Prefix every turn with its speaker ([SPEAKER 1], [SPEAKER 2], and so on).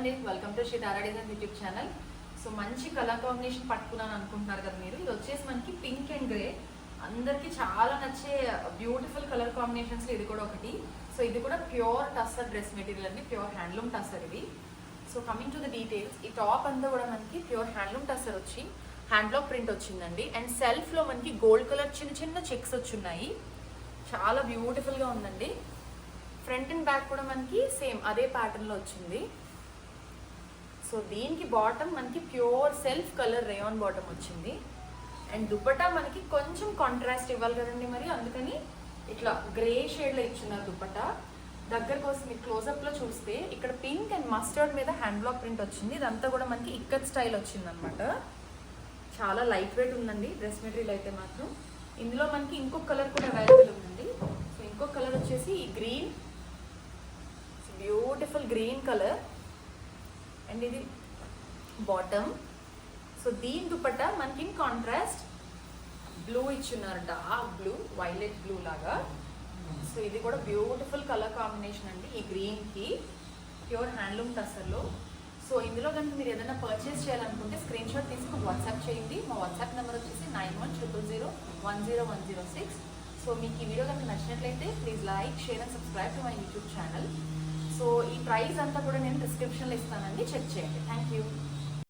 [SPEAKER 1] అండి, welcome to Sri Tara design YouTube channel. So మంచి colour combination పట్టుకున్నాను అనుకుంటున్నారు కదా మీరు. ఇది వచ్చేసి మనకి పింక్ అండ్ గ్రే, అందరికి చాలా నచ్చే బ్యూటిఫుల్ కలర్ కాంబినేషన్స్ ఇది కూడా ఒకటి. సో ఇది కూడా ప్యూర్ టస్సర్ డ్రెస్ మెటీరియల్ అండి, ప్యూర్ హ్యాండ్లూమ్ టస్సర్ ఇది. So coming to the details, ఈ టాప్ అంతా కూడా మనకి ప్యూర్ హ్యాండ్లూమ్ టస్సర్ వచ్చి హ్యాండ్లాక్ ప్రింట్ వచ్చిందండి. అండ్ సెల్ఫ్ లో మనకి గోల్డ్ కలర్ చిన్న చిన్న చెక్స్ వచ్చున్నాయి, చాలా బ్యూటిఫుల్ గా ఉందండి. ఫ్రంట్ అండ్ బ్యాక్ కూడా మనకి సేమ్ అదే ప్యాటర్న్ లో వచ్చింది. సో దీనికి బాటమ్ మనకి pure self colour rayon bottom వచ్చింది. అండ్ దుపట్టా మనకి కొంచెం కాంట్రాస్ట్ ఇవ్వాలి కదండి, మరి అందుకని ఇట్లా గ్రే షేడ్ లో ఇచ్చున్నారు దుపట్టా. దగ్గర కోసం మీరు క్లోజప్ లో చూస్తే ఇక్కడ పింక్ అండ్ మస్టర్డ్ మీద హ్యాండ్ బ్లాక్ ప్రింట్ వచ్చింది. ఇదంతా కూడా మనకి ఇక్కత్ స్టైల్ వచ్చింది అనమాట. చాలా లైట్ వెయిట్ ఉందండి డ్రెస్ మెటీరియల్ అయితే మాత్రం. ఇందులో మనకి ఇంకొక కలర్ కూడా అవైలబుల్ ఉందండి. సో ఇంకొక కలర్ వచ్చేసి ఈ green, beautiful green colour. And ఇది బాటమ్. సో దీని దుపట్టా మనకి ఇన్ కాంట్రాస్ట్ బ్లూ ఇచ్చున్నారు, డార్క్ బ్లూ, వైలెట్ బ్లూ లాగా. సో ఇది కూడా బ్యూటిఫుల్ కలర్ కాంబినేషన్ అండి, ఈ గ్రీన్ కి ప్యూర్ హ్యాండ్లూమ్ టస్సర్లో. సో ఇందులో కనుక మీరు ఏదైనా పర్చేస్ చేయాలనుకుంటే స్క్రీన్ షాట్ తీసుకుని వాట్సాప్ చేయండి. మా వాట్సాప్ నెంబర్ వచ్చేసి 9100010106. సో మీకు ఈ వీడియో కనుక నచ్చినట్లయితే please like, share and subscribe to my YouTube channel. So ఈ ప్రైస్ అంతా కూడా నేను డిస్క్రిప్షన్లో ఇస్తానండి, చెక్ చేయండి. Thank you.